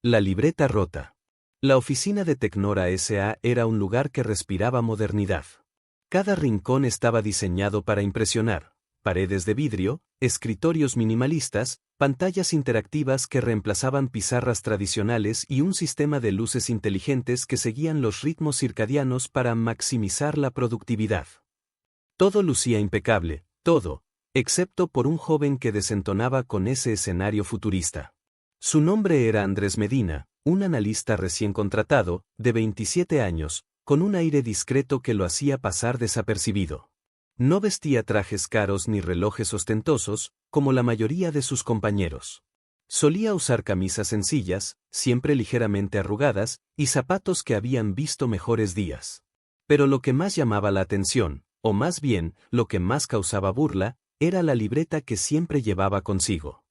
La libreta rota. La oficina de Tecnora S.A. era un lugar que respiraba modernidad. Cada rincón estaba diseñado para impresionar: paredes de vidrio, escritorios minimalistas, pantallas interactivas que reemplazaban pizarras tradicionales y un sistema de luces inteligentes que seguían los ritmos circadianos para maximizar la productividad. Todo lucía impecable, todo, excepto por un joven que desentonaba con ese escenario futurista. Su nombre era Andrés Medina, un analista recién contratado, de 27 años, con un aire discreto que lo hacía pasar desapercibido. No vestía trajes caros ni relojes ostentosos, como la mayoría de sus compañeros. Solía usar camisas sencillas, siempre ligeramente arrugadas, y zapatos que habían visto mejores días. Pero lo que más llamaba la atención, o más bien, lo que más causaba burla, era la libreta que siempre llevaba consigo.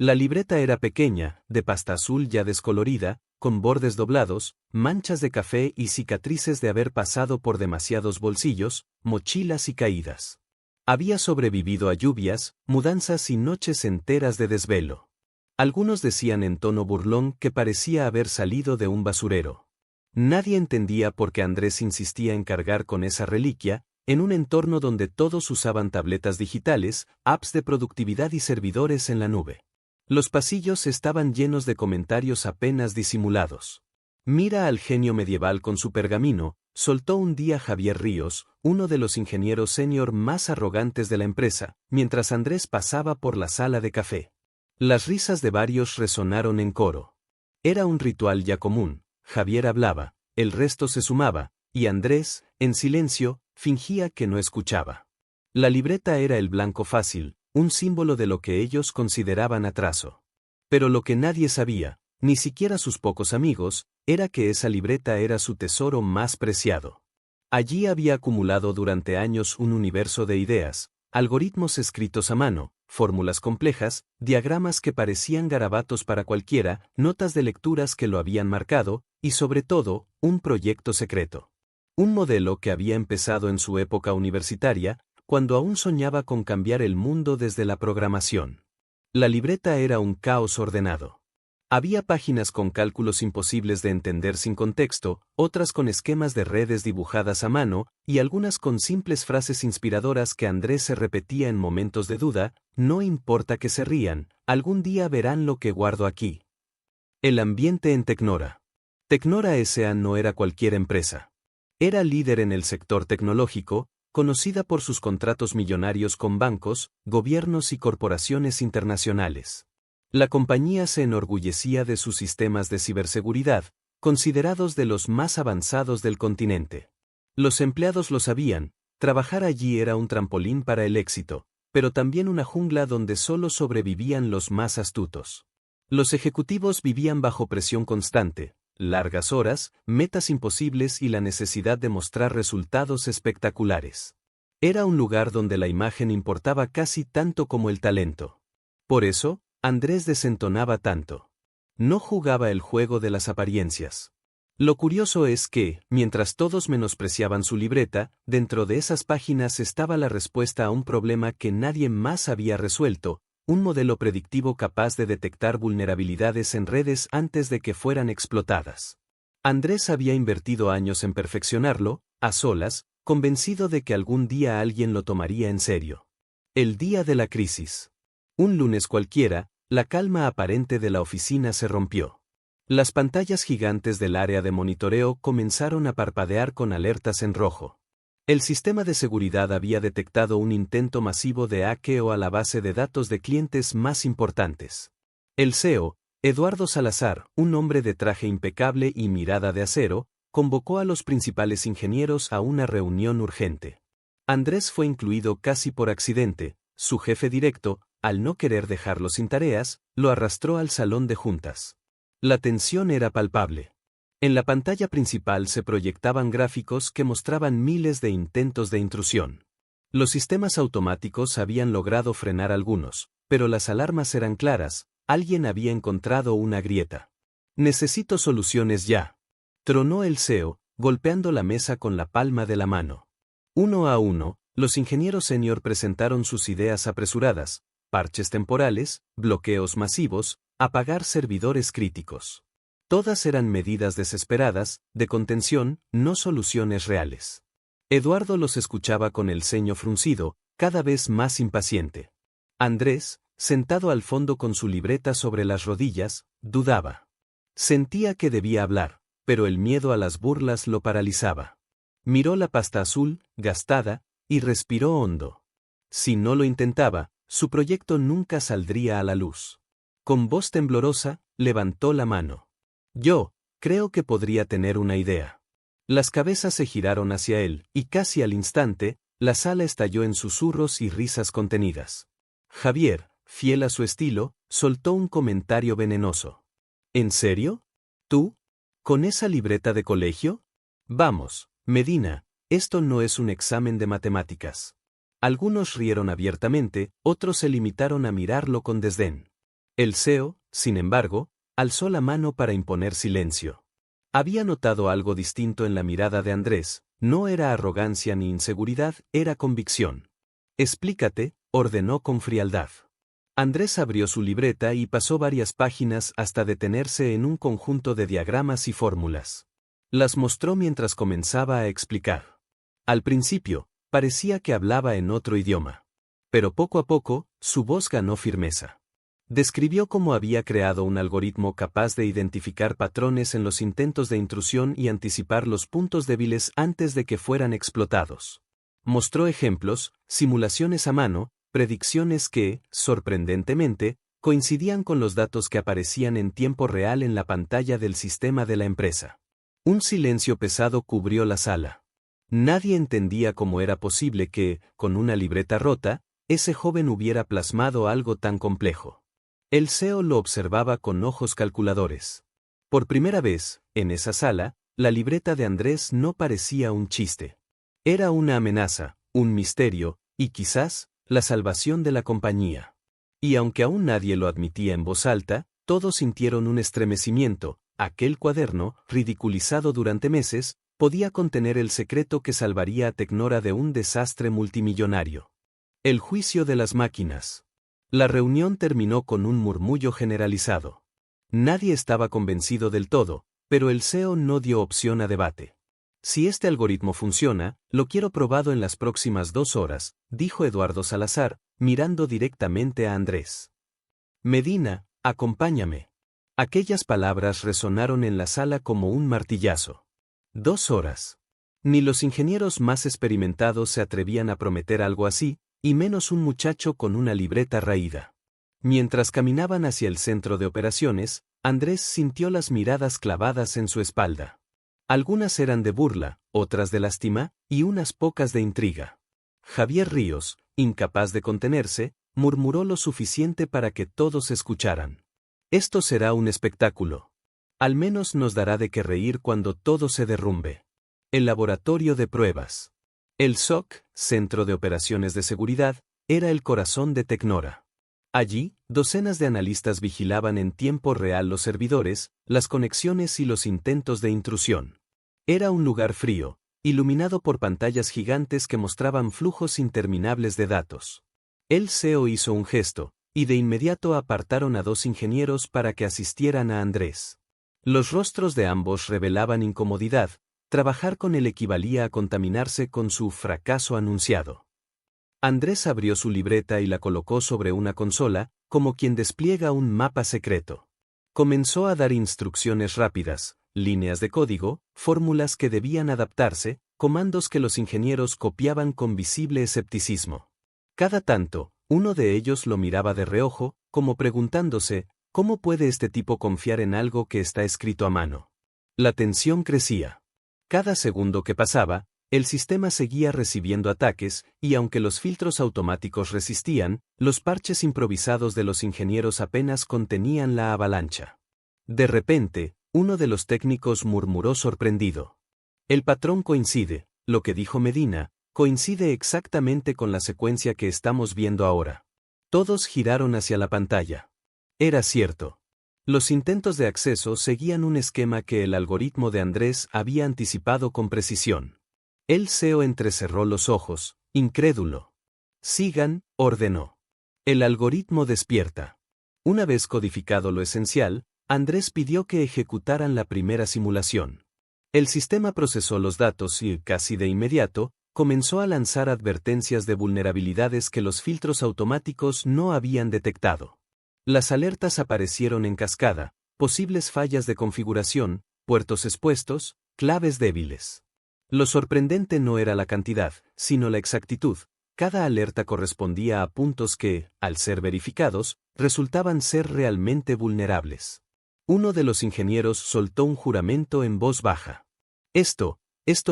La libreta era pequeña, de pasta azul ya descolorida, con bordes doblados, manchas de café y cicatrices de haber pasado por demasiados bolsillos, mochilas y caídas. Había sobrevivido a lluvias, mudanzas y noches enteras de desvelo. Algunos decían en tono burlón que parecía haber salido de un basurero. Nadie entendía por qué Andrés insistía en cargar con esa reliquia, en un entorno donde todos usaban tabletas digitales, apps de productividad y servidores en la nube. Los pasillos estaban llenos de comentarios apenas disimulados. «Mira al genio medieval con su pergamino», soltó un día Javier Ríos, uno de los ingenieros senior más arrogantes de la empresa, mientras Andrés pasaba por la sala de café. Las risas de varios resonaron en coro. Era un ritual ya común: Javier hablaba, el resto se sumaba, y Andrés, en silencio, fingía que no escuchaba. La libreta era el blanco fácil, un símbolo de lo que ellos consideraban atraso. Pero lo que nadie sabía, ni siquiera sus pocos amigos, era que esa libreta era su tesoro más preciado. Allí había acumulado durante años un universo de ideas, algoritmos escritos a mano, fórmulas complejas, diagramas que parecían garabatos para cualquiera, notas de lecturas que lo habían marcado, y sobre todo, un proyecto secreto. Un modelo que había empezado en su época universitaria, cuando aún soñaba con cambiar el mundo desde la programación. La libreta era un caos ordenado. Había páginas con cálculos imposibles de entender sin contexto, otras con esquemas de redes dibujadas a mano, y algunas con simples frases inspiradoras que Andrés se repetía en momentos de duda: «No importa que se rían, algún día verán lo que guardo aquí». El ambiente en Tecnora. Tecnora S.A. no era cualquier empresa. Era líder en el sector tecnológico, conocida por sus contratos millonarios con bancos, gobiernos y corporaciones internacionales. La compañía se enorgullecía de sus sistemas de ciberseguridad, considerados de los más avanzados del continente. Los empleados lo sabían: trabajar allí era un trampolín para el éxito, pero también una jungla donde solo sobrevivían los más astutos. Los ejecutivos vivían bajo presión constante, largas horas, metas imposibles y la necesidad de mostrar resultados espectaculares. Era un lugar donde la imagen importaba casi tanto como el talento. Por eso, Andrés desentonaba tanto. No jugaba el juego de las apariencias. Lo curioso es que, mientras todos menospreciaban su libreta, dentro de esas páginas estaba la respuesta a un problema que nadie más había resuelto: un modelo predictivo capaz de detectar vulnerabilidades en redes antes de que fueran explotadas. Andrés había invertido años en perfeccionarlo, a solas, convencido de que algún día alguien lo tomaría en serio. El día de la crisis. Un lunes cualquiera, la calma aparente de la oficina se rompió. Las pantallas gigantes del área de monitoreo comenzaron a parpadear con alertas en rojo. El sistema de seguridad había detectado un intento masivo de hackeo a la base de datos de clientes más importantes. El CEO, Eduardo Salazar, un hombre de traje impecable y mirada de acero, convocó a los principales ingenieros a una reunión urgente. Andrés fue incluido casi por accidente. Su jefe directo, al no querer dejarlo sin tareas, lo arrastró al salón de juntas. La tensión era palpable. En la pantalla principal se proyectaban gráficos que mostraban miles de intentos de intrusión. Los sistemas automáticos habían logrado frenar algunos, pero las alarmas eran claras: alguien había encontrado una grieta. «Necesito soluciones ya», tronó el CEO, golpeando la mesa con la palma de la mano. Uno a uno, los ingenieros senior presentaron sus ideas apresuradas: parches temporales, bloqueos masivos, apagar servidores críticos. Todas eran medidas desesperadas, de contención, no soluciones reales. Eduardo los escuchaba con el ceño fruncido, cada vez más impaciente. Andrés, sentado al fondo con su libreta sobre las rodillas, dudaba. Sentía que debía hablar, pero el miedo a las burlas lo paralizaba. Miró la pasta azul, gastada, y respiró hondo. Si no lo intentaba, su proyecto nunca saldría a la luz. Con voz temblorosa, levantó la mano. Yo, creo que podría tener una idea. Las cabezas se giraron hacia él, y casi al instante, la sala estalló en susurros y risas contenidas. Javier, fiel a su estilo, soltó un comentario venenoso. ¿En serio? ¿Tú? ¿Con esa libreta de colegio? Vamos, Medina, esto no es un examen de matemáticas. Algunos rieron abiertamente, otros se limitaron a mirarlo con desdén. El CEO, sin embargo, alzó la mano para imponer silencio. Había notado algo distinto en la mirada de Andrés, no era arrogancia ni inseguridad, era convicción. Explícate, ordenó con frialdad. Andrés abrió su libreta y pasó varias páginas hasta detenerse en un conjunto de diagramas y fórmulas. Las mostró mientras comenzaba a explicar. Al principio, parecía que hablaba en otro idioma. Pero poco a poco, su voz ganó firmeza. Describió cómo había creado un algoritmo capaz de identificar patrones en los intentos de intrusión y anticipar los puntos débiles antes de que fueran explotados. Mostró ejemplos, simulaciones a mano, predicciones que, sorprendentemente, coincidían con los datos que aparecían en tiempo real en la pantalla del sistema de la empresa. Un silencio pesado cubrió la sala. Nadie entendía cómo era posible que, con una libreta rota, ese joven hubiera plasmado algo tan complejo. El CEO lo observaba con ojos calculadores. Por primera vez, en esa sala, la libreta de Andrés no parecía un chiste. Era una amenaza, un misterio, y quizás, la salvación de la compañía. Y aunque aún nadie lo admitía en voz alta, todos sintieron un estremecimiento. Aquel cuaderno, ridiculizado durante meses, podía contener el secreto que salvaría a Tecnora de un desastre multimillonario. El juicio de las máquinas. La reunión terminó con un murmullo generalizado. Nadie estaba convencido del todo, pero el CEO no dio opción a debate. Si este algoritmo funciona, lo quiero probado en las próximas 2 horas, dijo Eduardo Salazar, mirando directamente a Andrés. Medina, acompáñame. Aquellas palabras resonaron en la sala como un martillazo. 2 horas. Ni los ingenieros más experimentados se atrevían a prometer algo así, y menos un muchacho con una libreta raída. Mientras caminaban hacia el centro de operaciones, Andrés sintió las miradas clavadas en su espalda. Algunas eran de burla, otras de lástima, y unas pocas de intriga. Javier Ríos, incapaz de contenerse, murmuró lo suficiente para que todos escucharan. Esto será un espectáculo. Al menos nos dará de qué reír cuando todo se derrumbe. El laboratorio de pruebas. El SOC, Centro de Operaciones de Seguridad, era el corazón de Tecnora. Allí, docenas de analistas vigilaban en tiempo real los servidores, las conexiones y los intentos de intrusión. Era un lugar frío, iluminado por pantallas gigantes que mostraban flujos interminables de datos. El CEO hizo un gesto, y de inmediato apartaron a 2 ingenieros para que asistieran a Andrés. Los rostros de ambos revelaban incomodidad. Trabajar con él equivalía a contaminarse con su fracaso anunciado. Andrés abrió su libreta y la colocó sobre una consola, como quien despliega un mapa secreto. Comenzó a dar instrucciones rápidas, líneas de código, fórmulas que debían adaptarse, comandos que los ingenieros copiaban con visible escepticismo. Cada tanto, uno de ellos lo miraba de reojo, como preguntándose, ¿cómo puede este tipo confiar en algo que está escrito a mano? La tensión crecía. Cada segundo que pasaba, el sistema seguía recibiendo ataques, y aunque los filtros automáticos resistían, los parches improvisados de los ingenieros apenas contenían la avalancha. De repente, uno de los técnicos murmuró sorprendido. El patrón coincide, lo que dijo Medina, coincide exactamente con la secuencia que estamos viendo ahora. Todos giraron hacia la pantalla. Era cierto. Los intentos de acceso seguían un esquema que el algoritmo de Andrés había anticipado con precisión. El CEO entrecerró los ojos, incrédulo. Sigan, ordenó. El algoritmo despierta. Una vez codificado lo esencial, Andrés pidió que ejecutaran la primera simulación. El sistema procesó los datos y, casi de inmediato, comenzó a lanzar advertencias de vulnerabilidades que los filtros automáticos no habían detectado. Las alertas aparecieron en cascada: posibles fallas de configuración, puertos expuestos, claves débiles. Lo sorprendente no era la cantidad, sino la exactitud. Cada alerta correspondía a puntos que, al ser verificados, resultaban ser realmente vulnerables. Uno de los ingenieros soltó un juramento en voz baja. Esto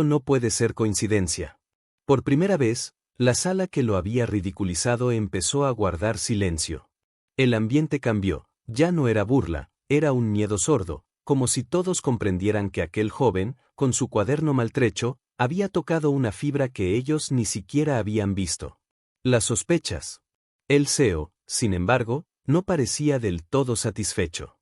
no puede ser coincidencia. Por primera vez, la sala que lo había ridiculizado empezó a guardar silencio. El ambiente cambió, ya no era burla, era un miedo sordo, como si todos comprendieran que aquel joven, con su cuaderno maltrecho, había tocado una fibra que ellos ni siquiera habían visto. Las sospechas. El CEO, sin embargo, no parecía del todo satisfecho.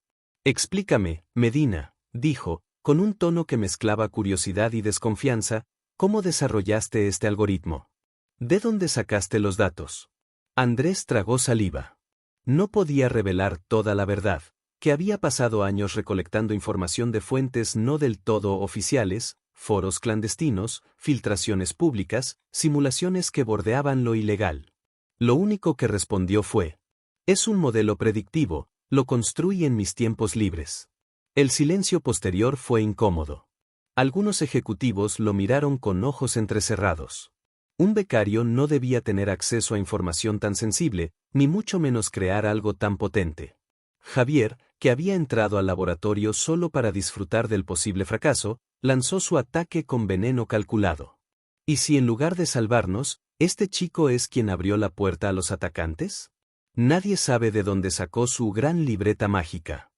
«Explícame, Medina», dijo, con un tono que mezclaba curiosidad y desconfianza, «¿cómo desarrollaste este algoritmo? ¿De dónde sacaste los datos?» Andrés tragó saliva. No podía revelar toda la verdad, que había pasado años recolectando información de fuentes no del todo oficiales, foros clandestinos, filtraciones públicas, simulaciones que bordeaban lo ilegal. Lo único que respondió fue: «Es un modelo predictivo, lo construí en mis tiempos libres». El silencio posterior fue incómodo. Algunos ejecutivos lo miraron con ojos entrecerrados. Un becario no debía tener acceso a información tan sensible, ni mucho menos crear algo tan potente. Javier, que había entrado al laboratorio solo para disfrutar del posible fracaso, lanzó su ataque con veneno calculado. ¿Y si en lugar de salvarnos, este chico es quien abrió la puerta a los atacantes? Nadie sabe de dónde sacó su gran libreta mágica.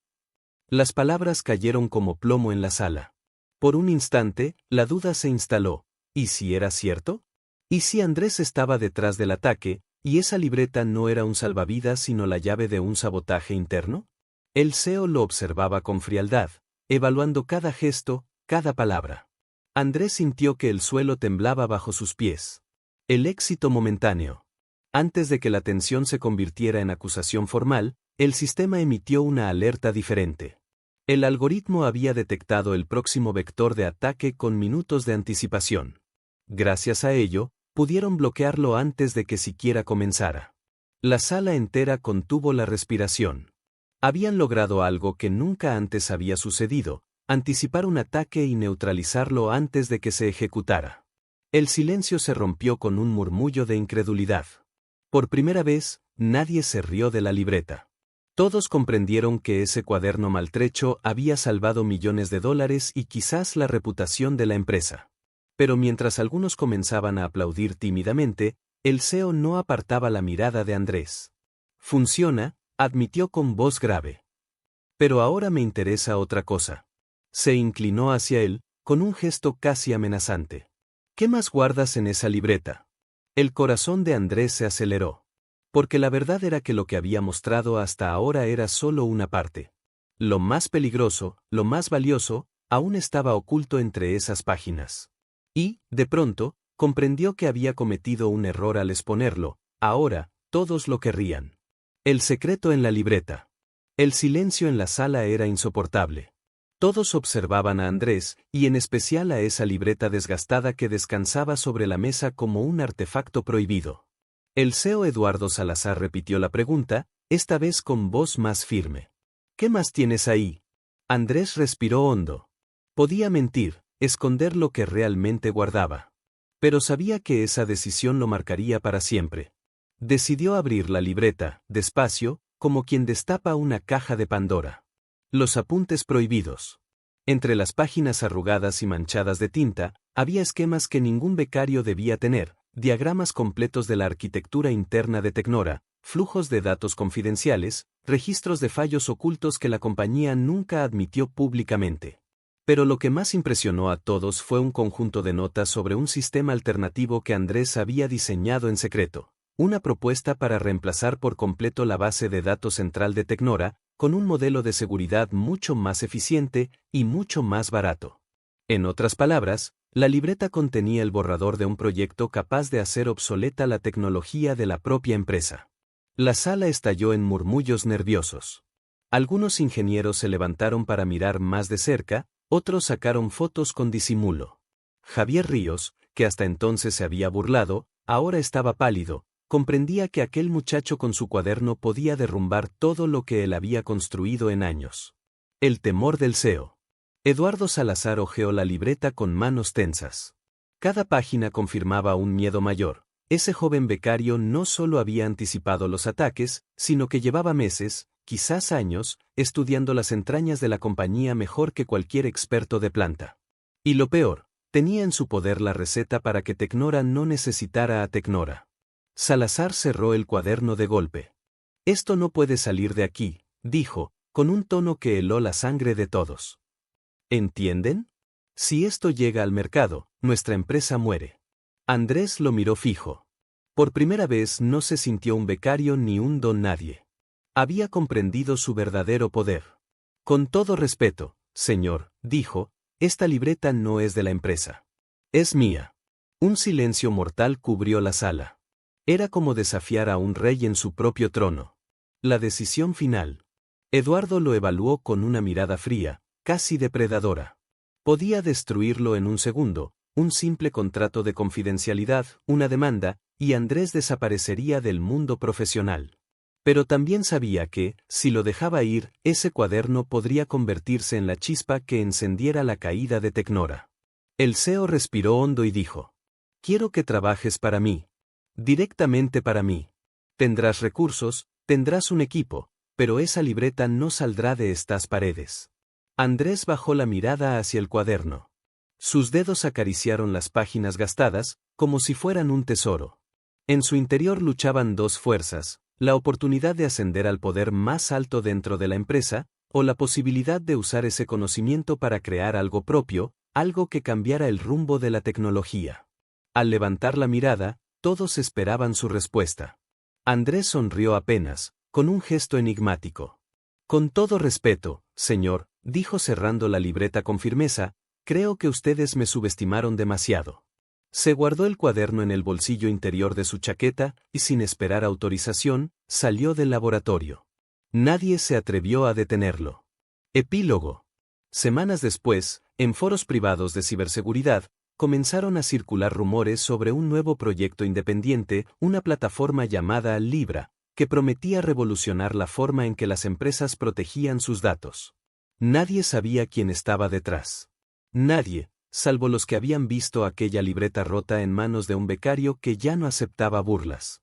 Las palabras cayeron como plomo en la sala. Por un instante, la duda se instaló. ¿Y si era cierto? ¿Y si Andrés estaba detrás del ataque, y esa libreta no era un salvavidas sino la llave de un sabotaje interno? El CEO lo observaba con frialdad, evaluando cada gesto, cada palabra. Andrés sintió que el suelo temblaba bajo sus pies. El éxito momentáneo. Antes de que la tensión se convirtiera en acusación formal, el sistema emitió una alerta diferente. El algoritmo había detectado el próximo vector de ataque con minutos de anticipación. Gracias a ello, pudieron bloquearlo antes de que siquiera comenzara. La sala entera contuvo la respiración. Habían logrado algo que nunca antes había sucedido: anticipar un ataque y neutralizarlo antes de que se ejecutara. El silencio se rompió con un murmullo de incredulidad. Por primera vez, nadie se rió de la libreta. Todos comprendieron que ese cuaderno maltrecho había salvado millones de dólares y quizás la reputación de la empresa. Pero mientras algunos comenzaban a aplaudir tímidamente, el CEO no apartaba la mirada de Andrés. «Funciona», admitió con voz grave. «Pero ahora me interesa otra cosa». Se inclinó hacia él, con un gesto casi amenazante. «¿Qué más guardas en esa libreta?» El corazón de Andrés se aceleró. Porque la verdad era que lo que había mostrado hasta ahora era solo una parte. Lo más peligroso, lo más valioso, aún estaba oculto entre esas páginas. Y, de pronto, comprendió que había cometido un error al exponerlo. Ahora, todos lo querrían. El secreto en la libreta. El silencio en la sala era insoportable. Todos observaban a Andrés, y en especial a esa libreta desgastada que descansaba sobre la mesa como un artefacto prohibido. El CEO Eduardo Salazar repitió la pregunta, esta vez con voz más firme. «¿Qué más tienes ahí?» Andrés respiró hondo. Podía mentir, esconder lo que realmente guardaba. Pero sabía que esa decisión lo marcaría para siempre. Decidió abrir la libreta, despacio, como quien destapa una caja de Pandora. Los apuntes prohibidos. Entre las páginas arrugadas y manchadas de tinta, había esquemas que ningún becario debía tener, diagramas completos de la arquitectura interna de Tecnora, flujos de datos confidenciales, registros de fallos ocultos que la compañía nunca admitió públicamente. Pero lo que más impresionó a todos fue un conjunto de notas sobre un sistema alternativo que Andrés había diseñado en secreto. Una propuesta para reemplazar por completo la base de datos central de Tecnora, con un modelo de seguridad mucho más eficiente y mucho más barato. En otras palabras, la libreta contenía el borrador de un proyecto capaz de hacer obsoleta la tecnología de la propia empresa. La sala estalló en murmullos nerviosos. Algunos ingenieros se levantaron para mirar más de cerca, otros sacaron fotos con disimulo. Javier Ríos, que hasta entonces se había burlado, ahora estaba pálido, comprendía que aquel muchacho con su cuaderno podía derrumbar todo lo que él había construido en años. El temor del CEO. Eduardo Salazar hojeó la libreta con manos tensas. Cada página confirmaba un miedo mayor. Ese joven becario no solo había anticipado los ataques, sino que llevaba meses, quizás años, estudiando las entrañas de la compañía mejor que cualquier experto de planta. Y lo peor, tenía en su poder la receta para que Tecnora no necesitara a Tecnora. Salazar cerró el cuaderno de golpe. Esto no puede salir de aquí, dijo, con un tono que heló la sangre de todos. ¿Entienden? Si esto llega al mercado, nuestra empresa muere. Andrés lo miró fijo. Por primera vez no se sintió un becario ni un don nadie. Había comprendido su verdadero poder. Con todo respeto, señor, dijo, esta libreta no es de la empresa. Es mía. Un silencio mortal cubrió la sala. Era como desafiar a un rey en su propio trono. La decisión final. Eduardo lo evaluó con una mirada fría, casi depredadora. Podía destruirlo en un segundo, un simple contrato de confidencialidad, una demanda, y Andrés desaparecería del mundo profesional. Pero también sabía que, si lo dejaba ir, ese cuaderno podría convertirse en la chispa que encendiera la caída de Tecnora. El CEO respiró hondo y dijo: quiero que trabajes para mí. Directamente para mí. Tendrás recursos, tendrás un equipo, pero esa libreta no saldrá de estas paredes. Andrés bajó la mirada hacia el cuaderno. Sus dedos acariciaron las páginas gastadas, como si fueran un tesoro. En su interior luchaban dos fuerzas: la oportunidad de ascender al poder más alto dentro de la empresa, o la posibilidad de usar ese conocimiento para crear algo propio, algo que cambiara el rumbo de la tecnología. Al levantar la mirada, todos esperaban su respuesta. Andrés sonrió apenas, con un gesto enigmático. Con todo respeto, señor, dijo cerrando la libreta con firmeza, creo que ustedes me subestimaron demasiado. Se guardó el cuaderno en el bolsillo interior de su chaqueta, y sin esperar autorización, salió del laboratorio. Nadie se atrevió a detenerlo. Epílogo. Semanas después, en foros privados de ciberseguridad, comenzaron a circular rumores sobre un nuevo proyecto independiente, una plataforma llamada Libra, que prometía revolucionar la forma en que las empresas protegían sus datos. Nadie sabía quién estaba detrás. Nadie, salvo los que habían visto aquella libreta rota en manos de un becario que ya no aceptaba burlas.